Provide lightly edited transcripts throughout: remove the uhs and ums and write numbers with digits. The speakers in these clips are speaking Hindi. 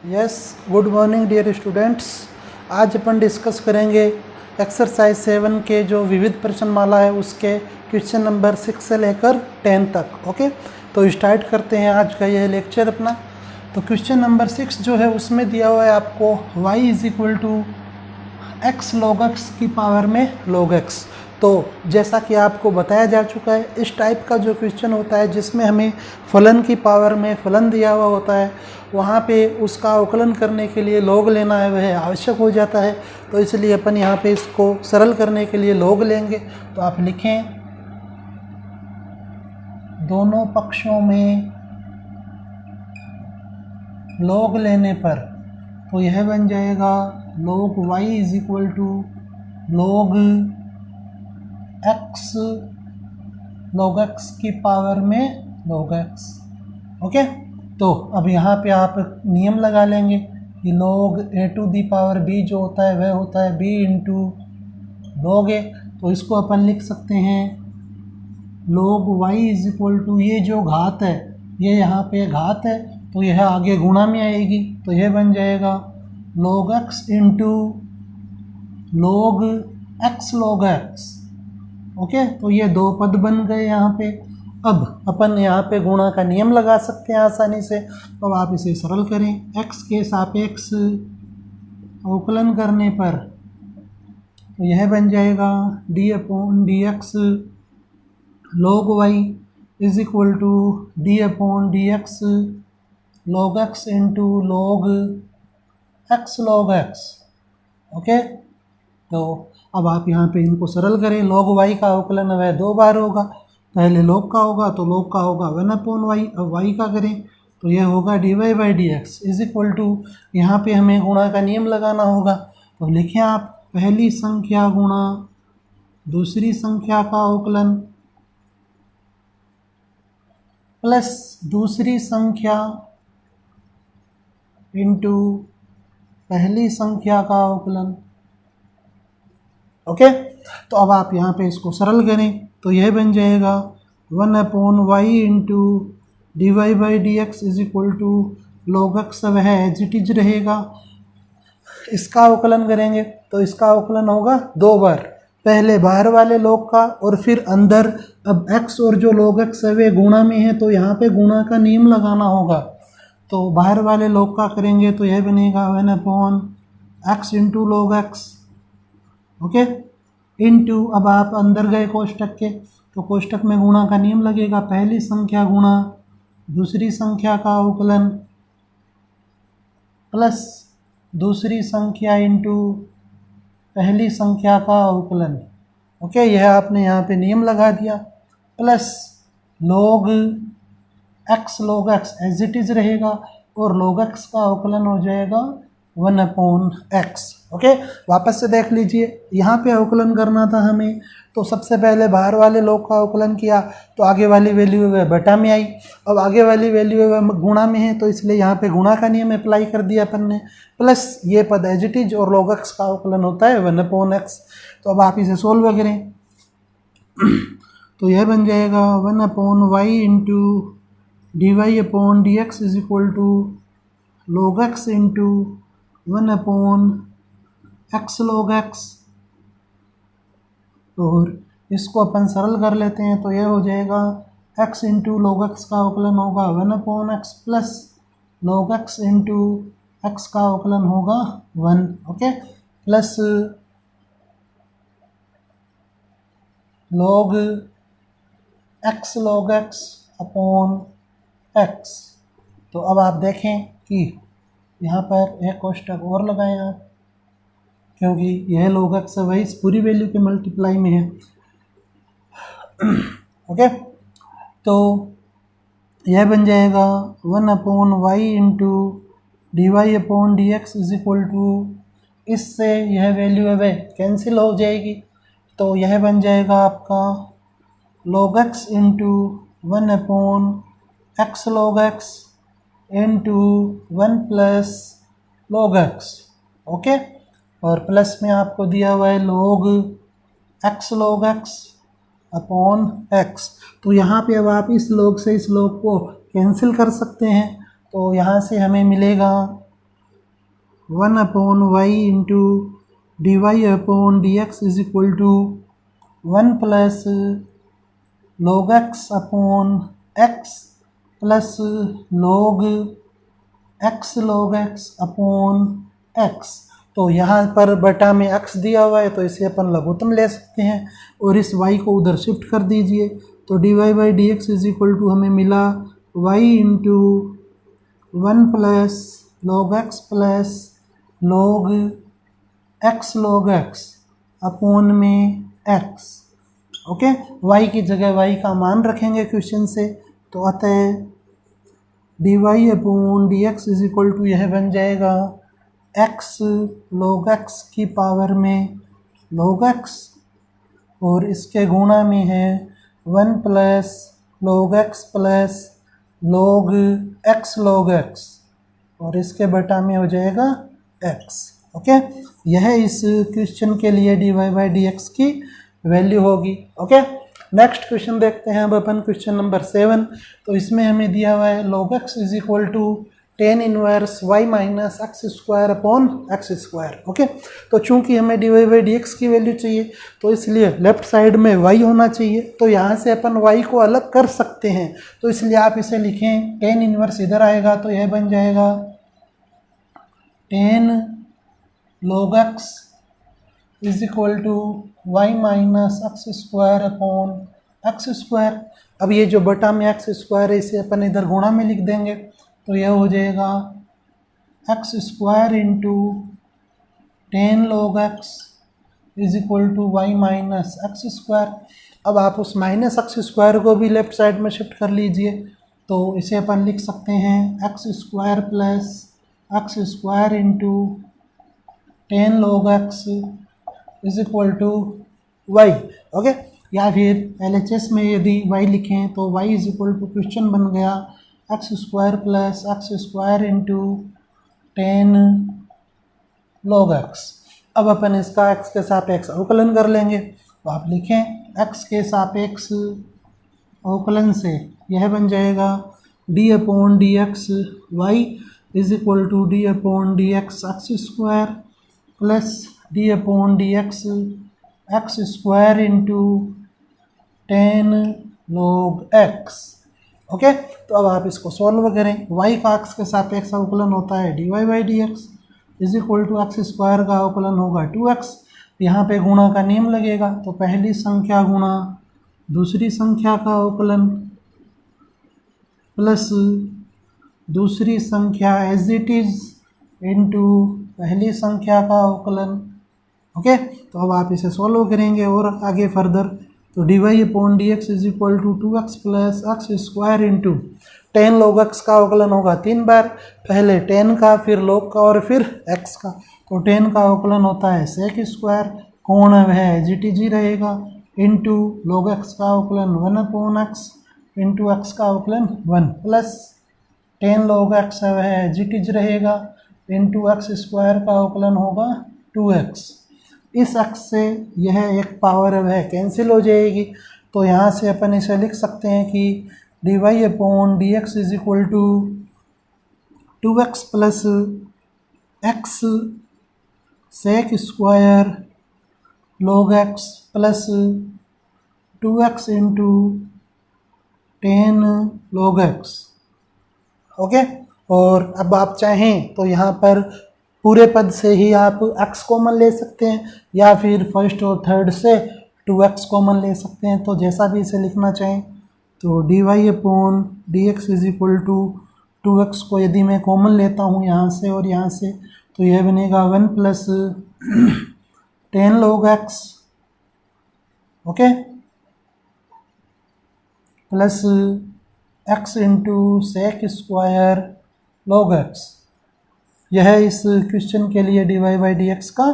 Yes, good morning dear students. आज अपन डिस्कस करेंगे एक्सरसाइज 7 के जो विविध प्रश्नमाला है उसके क्वेश्चन नंबर 6 से लेकर 10 तक। ओके, तो स्टार्ट करते हैं आज का यह लेक्चर अपना। तो क्वेश्चन नंबर 6 जो है उसमें दिया हुआ है आपको y is equal to x log x की पावर में log x। तो जैसा कि आपको बताया जा चुका है, इस टाइप का जो क्वेश्चन होता है जिसमें हमें फलन की पावर में फलन दिया हुआ होता है, वहाँ पे उसका अवकलन करने के लिए log लेना है वह आवश्यक हो जाता है। तो इसलिए अपन यहाँ पे इसको सरल करने के लिए log लेंगे। तो आप लिखें दोनों पक्षों में log लेने पर, तो यह बन जाएगा log y is equal to log x log x की पावर में log x। ओके, तो अब यहाँ पे आप नियम लगा लेंगे कि log a to the power b जो होता है वह होता है b इंटू log a। तो इसको अपन लिख सकते हैं log y is equal to, ये जो घात है ये यहाँ पे घात है तो यह आगे गुणा में आएगी, तो यह बन जाएगा log x into log x log x। Okay, तो ये दो पद बन गए यहाँ पे। अब अपन यहाँ पे गुणा का नियम लगा सकते हैं आसानी से। अब आप इसे सरल करें, x के सापेक्ष अवकलन करने पर तो यह बन जाएगा d upon D X log y is equal to d upon D X log x into log x log x। Okay, तो अब आप यहाँ पे इनको सरल करें। log y का अवकलन वह दो बार होगा, पहले log का होगा तो log का होगा 1 अपॉन y। अब y का करें तो यह होगा dy by D x is equal to, यहाँ पे हमें गुणा का नियम लगाना होगा। तो लिखें आप पहली संख्या गुणा दूसरी संख्या का अवकलन प्लस दूसरी संख्या इंटू पहली संख्या का अवकलन। ओके, तो अब आप यहाँ पे इसको सरल करें तो यह बन जाएगा 1 upon Y into D Y by D x is equal to log x वह एज इट इज रहेगा। इसका अवकलन करेंगे तो इसका अवकलन होगा दो बार, पहले बाहर वाले log का और फिर अंदर। अब x और जो log x है वे गुणा में है तो यहाँ पे गुणा का नियम लगाना होगा। तो बाहर वाले log का करेंगे तो यह बनेगा 1 upon x into log x। Okay, into, अब आप अंदर गए कोष्टक के तो कोष्टक में गुणा का नियम लगेगा, पहली संख्या गुणा दूसरी संख्या का अवकलन प्लस दूसरी संख्या इंटू पहली संख्या का अवकलन। ओके, यह आपने यहाँ पे नियम लगा दिया, plus log x log x as it is रहेगा और log x का अवकलन हो जाएगा 1 अपॉन x। ओके, वापस से देख लीजिए, यहाँ पे अवकलन करना था हमें तो सबसे पहले बाहर वाले log का अवकलन किया तो आगे वाली वैल्यू वह बटा में आई। अब आगे वाली वैल्यू वह गुणा में है तो इसलिए यहाँ पे गुणा का नियम अप्लाई कर दिया अपन ने, प्लस ये पद एज इट इज और log x का अवकलन होता है 1 अपॉन x। तो अब आप इसे सोल्व करें तो यह बन जाएगा 1 upon Y into D Y upon D x is equal to log x into 1 upon x log x। और इसको अपन सरल कर लेते हैं तो यह हो जाएगा x इंटू log x का अवकलन होगा 1 upon x plus log x into x का अवकलन होगा 1। Okay, plus log x log x upon x। तो अब आप देखें कि यहाँ पर एक कोष्टक और लगाएं आप, क्योंकि यह log x वही इस पूरी वैल्यू के मल्टीप्लाई में है। ओके, तो यह बन जाएगा 1 upon Y into D Y upon D x is equal to, इससे यह वैल्यू है वह कैंसिल हो जाएगी तो यह बन जाएगा आपका log x into 1 upon x log x into 1 plus log x। Okay, और प्लस में आपको दिया हुआ है log x log x upon x। तो यहाँ पे अब आप इस log से इस log को कैंसिल कर सकते हैं। तो यहाँ से हमें मिलेगा 1 upon Y into D Y upon D x is equal to 1 plus log x upon x plus log x upon x। तो यहाँ पर बटा में x दिया हुआ है तो इसे अपन लघुत्तम ले सकते हैं और इस y को उधर शिफ्ट कर दीजिए। तो d Y by D x is equal to हमें मिला y into 1 plus log x plus log x upon में x। ओके, y की जगह y का मान रखेंगे क्वेश्चन से, तो अतः d Y upon D x is equal to यह बन जाएगा x log x की पावर में log x और इसके गुणा में है 1 plus log x plus log x और इसके बटा में हो जाएगा x। ओके, यह इस क्वेश्चन के लिए d Y by D x की वैल्यू होगी। ओके, नेक्स्ट क्वेश्चन देखते हैं अब अपन, क्वेश्चन नंबर 7। तो इसमें हमें दिया हुआ है log x is equal to ten inverse y minus x square upon x square. Okay, तो चूंकि हमें d Y by D x की वैल्यू चाहिए तो इसलिए लेफ्ट साइड में y होना चाहिए। तो यहाँ से अपन y को अलग कर सकते हैं, तो इसलिए आप इसे लिखें, टेन इनवर्स इधर आएगा तो यह बन जाएगा ten log x is equal to y minus x square upon x square. अब ये जो बटा में एक्स स्क्वायर है इसे अपन इधर गुणा में लिख देंगे, तो यह हो जाएगा x square into ten log x is equal to y minus x square. अब आप उस माइनस एक्स स्क्वायर को भी लेफ्ट साइड में शिफ्ट कर लीजिए, तो इसे अपन लिख सकते हैं x square plus x square into ten log x is equal to y. Okay, या फिर LHS में यदि y लिखें तो y is equal to question बन गया x square plus x square into ten log x। अब अपन इसका x के सापेक्ष अवकलन कर लेंगे, तो आप लिखें x के सापेक्ष अवकलन से यह बन जाएगा d upon D x y is equal to d upon D x x square plus d upon D x x square into ten log x। Okay, तो अब आप इसको सॉल्व करें। y का x के सापेक्ष अवकलन होता है d Y by D x is equal to x square का अवकलन होगा 2x। यहाँ पे गुणा का नियम लगेगा, तो पहली संख्या गुणा दूसरी संख्या का अवकलन प्लस दूसरी संख्या एज इट इज इंटू पहली संख्या का अवकलन। ओके, तो अब आप इसे सॉल्व करेंगे और आगे फर्दर, तो d Y upon D x is equal to 2x plus x square into ten log x का अवकलन होगा 3 बार, पहले 10 का, फिर log का और फिर x का। तो 10 का अवकलन होता है sec स्क्वायर, कोण वह जी रहेगा, इंटू log x का अवकलन 1 अपॉन x इंटू x का अवकलन 1 प्लस 10 log x वह जी रहेगा, इंटू एक्स स्क्वायर का अवकलन होगा 2x। इस x से यह एक पावर वह कैंसिल हो जाएगी, तो यहाँ से अपन इसे लिख सकते हैं कि d Y upon D x is equal to 2x plus x sec square log x plus 2x into 10 log x। Okay, और अब आप चाहें तो यहाँ पर पूरे पद से ही आप x कॉमन ले सकते हैं, या फिर फर्स्ट और थर्ड से 2x कॉमन ले सकते हैं, तो जैसा भी इसे लिखना चाहें। तो d Y upon D x is equal to 2x को यदि मैं कॉमन लेता हूँ यहाँ से और यहाँ से, तो यह बनेगा 1 plus 10 log x। Okay, plus x into sec square log x। यह इस क्वेश्चन के लिए d Y by D x का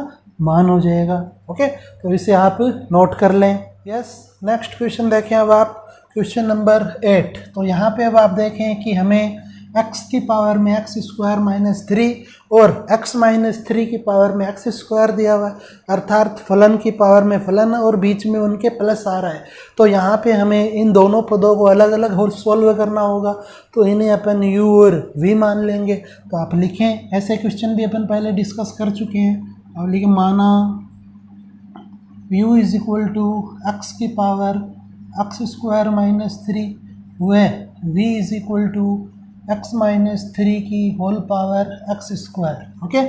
मान हो जाएगा। ओके, तो इसे आप नोट कर लें। यस, नेक्स्ट क्वेश्चन देखें अब आप, क्वेश्चन नंबर 8। तो यहाँ पे अब आप देखें कि हमें x की पावर में एक्स स्क्वायर माइनस 3 और x माइनस 3 की पावर में एक्स स्क्वायर दिया हुआ है, अर्थात फलन की पावर में फलन और बीच में उनके प्लस आ रहा है। तो यहाँ पे हमें इन दोनों पदों को अलग अलग सॉल्व करना होगा, तो इन्हें अपन u और v मान लेंगे। तो आप लिखें, ऐसे क्वेश्चन भी अपन पहले डिस्कस कर चुके हैं। अब लिखें माना u is equal to x की पावर एक्स स्क्वायर माइनस 3 व v is equal to x minus 3 की whole power x square. Okay,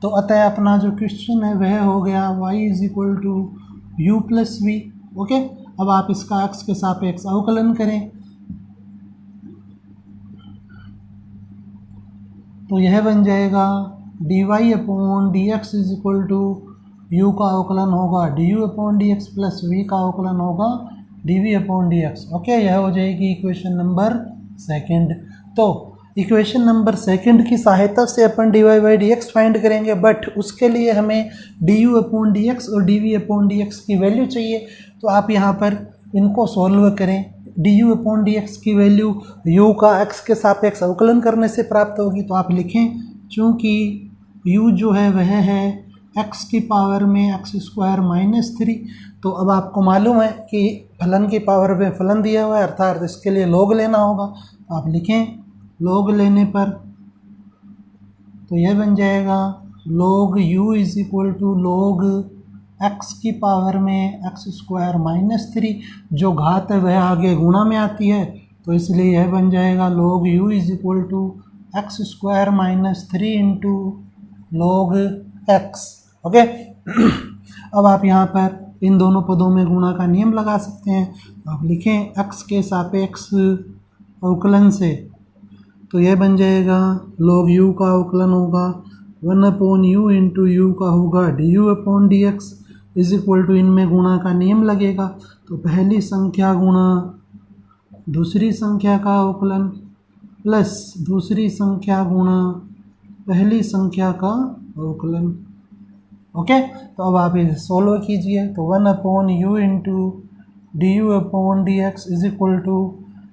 तो अतः अपना जो क्वेश्चन है वह हो गया y is equal to u plus v. Okay, अब आप इसका x के सापेक्ष अवकलन करें, तो यह बन जाएगा dy upon D x is equal to u का अवकलन होगा du upon D x plus v का अवकलन होगा dv upon D x. Okay, यह हो जाएगी इक्वेशन नंबर सेकंड। तो इक्वेशन नंबर सेकंड की सहायता से अपन dy by D x find करेंगे, बट उसके लिए हमें du अपॉन डी एक्स और dv अपॉन डी एक्स की वैल्यू चाहिए। तो आप यहाँ पर इनको सॉल्व करें। du अपॉन डी एक्स की वैल्यू u का x के सापेक्ष अवकलन करने से प्राप्त होगी। तो आप लिखें, चूँकि u जो है वह है x की पावर में एक्स स्क्वायर माइनस 3, तो अब आपको मालूम है कि फलन की पावर में फलन दिया हुआ है, अर्थात इसके लिए लॉग लेना होगा। तो आप लिखें लॉग लेने पर, तो यह बन जाएगा log u is equal to log x की पावर में एक्स स्क्वायर माइनस 3, जो घात है वह आगे गुणा में आती है, तो इसलिए यह बन जाएगा log u is equal to x square minus 3 into log x। Okay, अब आप यहाँ पर इन दोनों पदों में गुणा का नियम लगा सकते हैं। आप लिखें x के सापेक्ष अवकलन से, तो यह बन जाएगा log u का अवकलन होगा 1 अपॉन यू इंटू यू का होगा du upon D x is equal to, इनमें गुणा का नियम लगेगा, तो पहली संख्या गुणा दूसरी संख्या का अवकलन प्लस दूसरी संख्या गुणा पहली संख्या का अवकलन। ओके, तो अब आप इसे सोल्व कीजिए, तो 1 upon u into d u upon D x is equal to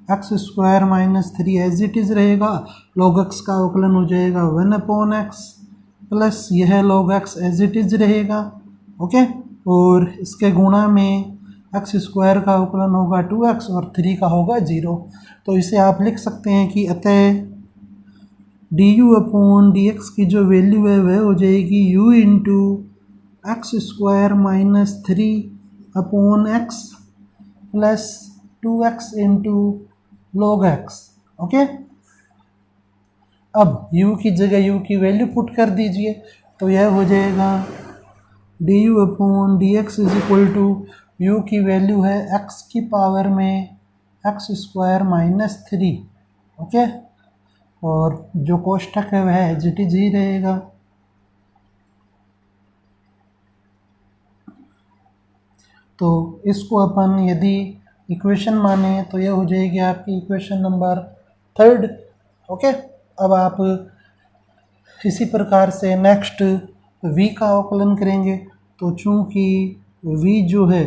x square minus 3 as it is रहेगा, log x का अवकलन हो जाएगा 1 अपॉन एक्स प्लस यह log x as it is रहेगा। ओके, और इसके गुणा में एक्स स्क्वायर का अवकलन होगा 2x और 3 का होगा 0। तो इसे आप लिख सकते हैं कि अतः D u upon D x की जो वैल्यू है वह हो जाएगी u into x square minus 3 upon x plus 2x into log x। Okay, अब u की जगह u की वैल्यू पुट कर दीजिए, तो यह हो जाएगा d u upon D x is equal to u की वैल्यू है x की पावर में एक्स स्क्वायर माइनस 3। ओके, और जो कोष्ठक है वह एज इट इज ही रहेगा। तो इसको अपन यदि इक्वेशन माने तो यह हो जाएगी आपकी इक्वेशन नंबर थर्ड। ओके, अब आप इसी प्रकार से नेक्स्ट v का अवकलन करेंगे, तो चूँकि v जो है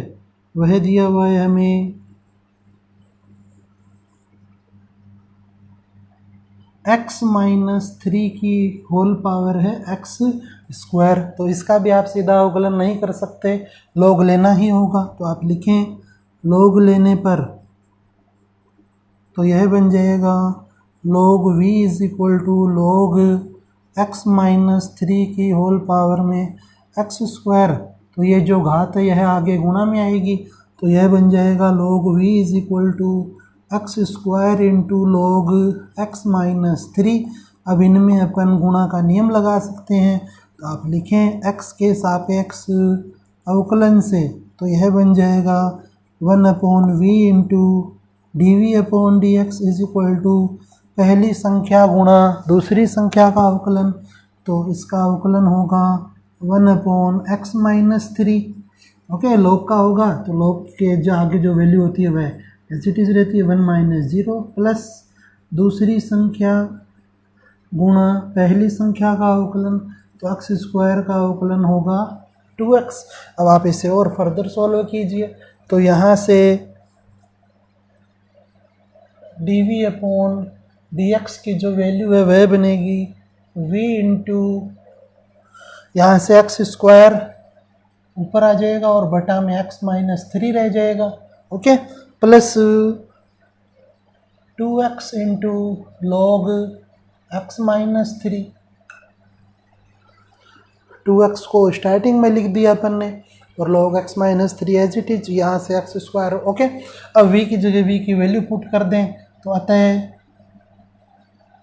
वह दिया हुआ है हमें x माइनस 3 की होल पावर है एक्स स्क्वायर, तो इसका भी आप सीधा अवकलन नहीं कर सकते, log लेना ही होगा। तो आप लिखें log लेने पर, तो यह बन जाएगा log v is equal to log x minus 3 की होल पावर में एक्स स्क्वायर, तो ये जो घात है यह आगे गुणा में आएगी, तो यह बन जाएगा log v is equal to x square into log x minus 3। अब इनमें अपन गुणा का नियम लगा सकते हैं, तो आप लिखें x के सापेक्ष अवकलन से, तो यह बन जाएगा 1 upon v into d v upon D x is equal to पहली संख्या गुणा दूसरी संख्या का अवकलन, तो इसका अवकलन होगा 1 upon x minus 3। Okay, log का होगा तो log के जो आगे जो वैल्यू होती है वह एज इट इज़ रहती है 1 माइनस 0 प्लस दूसरी संख्या गुणा पहली संख्या का अवकलन, तो एक्स स्क्वायर का अवकलन होगा 2x। अब आप इसे और फर्दर सॉल्व कीजिए, तो यहाँ से d v upon D x की जो वैल्यू है वह बनेगी v इंटू, यहाँ से एक्स स्क्वायर ऊपर आ जाएगा और बटा में x माइनस 3 रह जाएगा, okay, plus 2x into log x minus 3। 2x को स्टार्टिंग में लिख दिया अपन ने और log x minus 3 as it is, यहाँ से एक्स स्क्वायर, ओके। अब v की जगह v की वैल्यू पुट कर दें तो अतः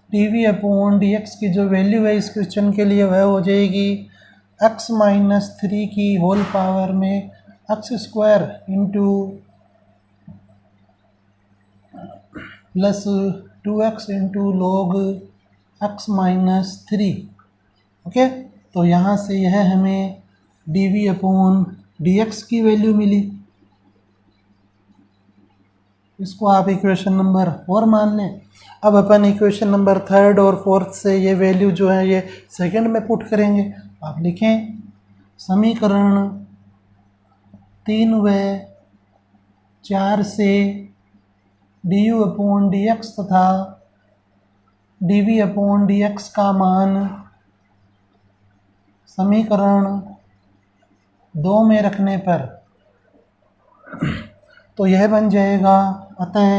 dv अपॉन dx की जो वैल्यू है इस क्वेश्चन के लिए वह हो जाएगी x माइनस 3 की होल पावर में x square into plus 2x into log x minus 3, okay. तो यहाँ से यह हमें dv अपॉन dx की वैल्यू मिली। इसको आप इक्वेशन नंबर 4 मान लें। अब अपन इक्वेशन नंबर 3 और 4 से ये वैल्यू जो है ये सेकंड में पुट करेंगे। आप लिखें समीकरण 3 व 4 से du अपॉन dx तथा dv अपॉन dx का मान समीकरण 2 में रखने पर तो यह बन जाएगा, अतः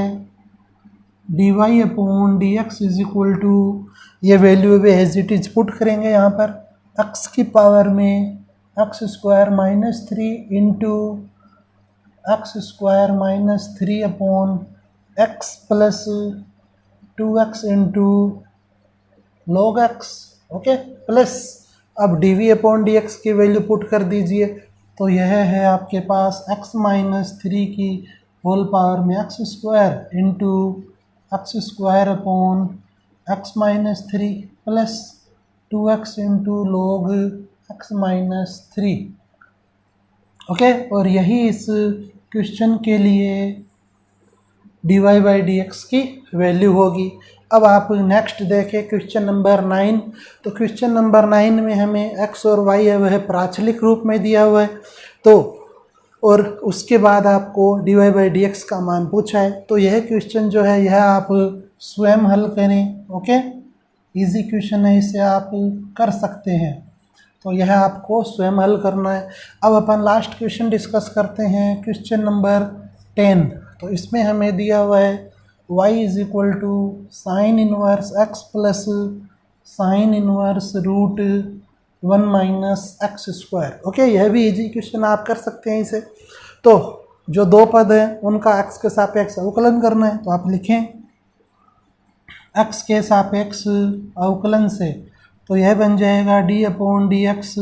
dy upon dx is equal to, ये वैल्यू भी एज इट इज पुट करेंगे यहाँ पर, x की पावर में x square minus 3 into x square minus 3 upon x plus 2x into log x, okay, plus अब dv अपॉन dx की वैल्यू पुट कर दीजिए तो यह है आपके पास x माइनस 3 की होल पावर में x square into x square upon x minus 3 plus 2x into log x minus 3, okay. और यही इस क्वेश्चन के लिए dy बाई dx की वैल्यू होगी। अब आप नेक्स्ट देखें क्वेश्चन नंबर 9। तो क्वेश्चन नंबर 9 में हमें x और y है वह प्राचलिक रूप में दिया हुआ है, तो और उसके बाद आपको dy बाई dx का मान पूछा है। तो यह क्वेश्चन जो है यह आप स्वयं हल करें, ओके, इजी क्वेश्चन है, इसे आप कर सकते हैं। तो यह आपको स्वयं हल करना है। अब अपन लास्ट क्वेश्चन डिस्कस करते हैं, क्वेश्चन नंबर 10। तो इसमें हमें दिया हुआ है y is equal to sine inverse x plus sine inverse root 1 minus x square, okay. यह भी इजी क्वेश्चन आप कर सकते हैं इसे। तो जो दो पद हैं उनका x के सापेक्ष अवकलन करना है, तो आप लिखें x के सापेक्ष अवकलन से, तो यह बन जाएगा d upon D x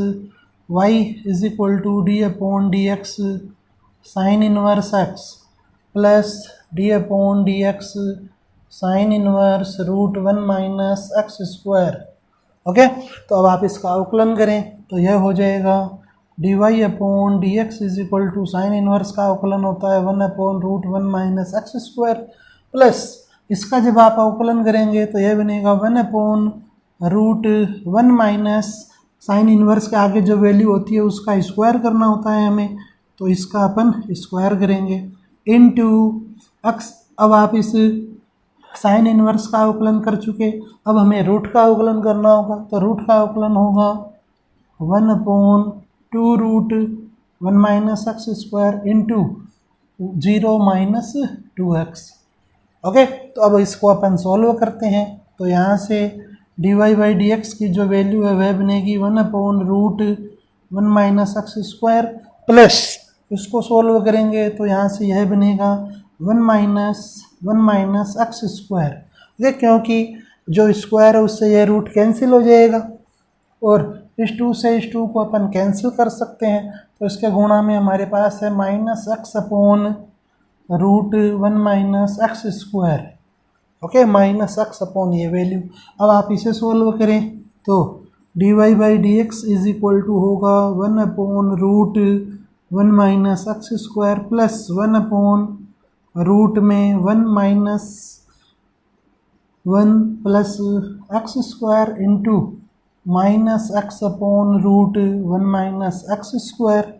y is equal to d upon D x sine inverse x plus d upon D x sine inverse root 1 minus x square, okay. तो अब आप इसका अवकलन करें तो यह हो जाएगा d Y upon D x is equal to sine inverse का अवकलन होता है 1 upon root 1 minus x square, plus इसका जब आप अवकलन करेंगे तो यह बनेगा 1 upon root 1 minus sine inverse के आगे जो वैल्यू होती है उसका स्क्वायर करना होता है हमें, तो इसका अपन स्क्वायर करेंगे इनटू एक्स। अब आप इस साइन इनवर्स का अवकलन कर चुके, अब हमें रूट का अवकलन करना होगा, तो रूट का अवकलन होगा 1 upon 2 root 1 minus x square into 0 minus 2x, okay. तो अब इसको अपन सॉल्व करते हैं। तो यहाँ से d Y by D x की जो वैल्यू है वह बनेगी 1 upon root 1 minus x square, plus इसको सॉल्व करेंगे तो यहाँ से यह बनेगा 1 माइनस एक्स स्क्वायर, ये क्योंकि जो स्क्वायर है उससे यह रूट कैंसिल हो जाएगा और इस 2 से इस 2 को अपन कैंसिल कर सकते हैं, तो इसके गुणा में हमारे पास है minus x upon root 1 minus x square, okay, minus x upon ये वैल्यू। अब आप इसे सोल्व करें तो d Y by D x is equal to होगा 1 upon root 1 minus x square plus 1 upon root में 1 minus 1 plus x square into minus x upon root 1 minus x square.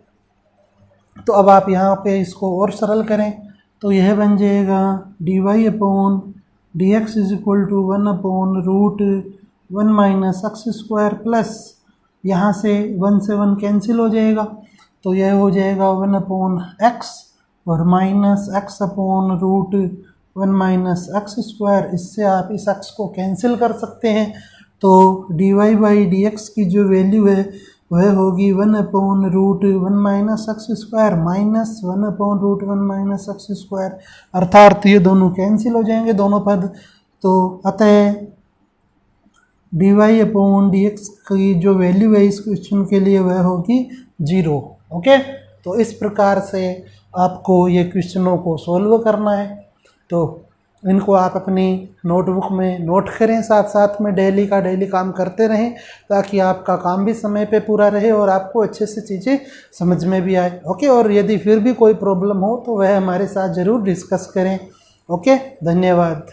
तो अब आप यहाँ पे इसको और सरल करें तो यह बन जाएगा d Y upon D x is equal to 1/√1 minus x square plus यहाँ से 1 से 1 कैंसिल हो जाएगा, तो यह हो जाएगा 1/x और minus x/√1 minus x square. इससे आप इस x को कैंसिल कर सकते हैं, तो dy/dx की जो वैल्यू है वह होगी 1/√1 minus x square minus 1/√1 minus x square, अर्थात ये दोनों कैंसिल हो जाएंगे दोनों पद। तो अतः dy/dx की जो वैल्यू है इस क्वेश्चन के लिए वह होगी 0। ओके, तो इस प्रकार से आपको ये क्वेश्चनों को सॉल्व करना है। तो इनको आप अपनी नोटबुक में नोट करें, साथ साथ में डेली का डेली काम करते रहें, ताकि आपका काम भी समय पे पूरा रहे और आपको अच्छे से चीज़ें समझ में भी आए। ओके, और यदि फिर भी कोई प्रॉब्लम हो तो वह हमारे साथ ज़रूर डिस्कस करें। ओके, धन्यवाद।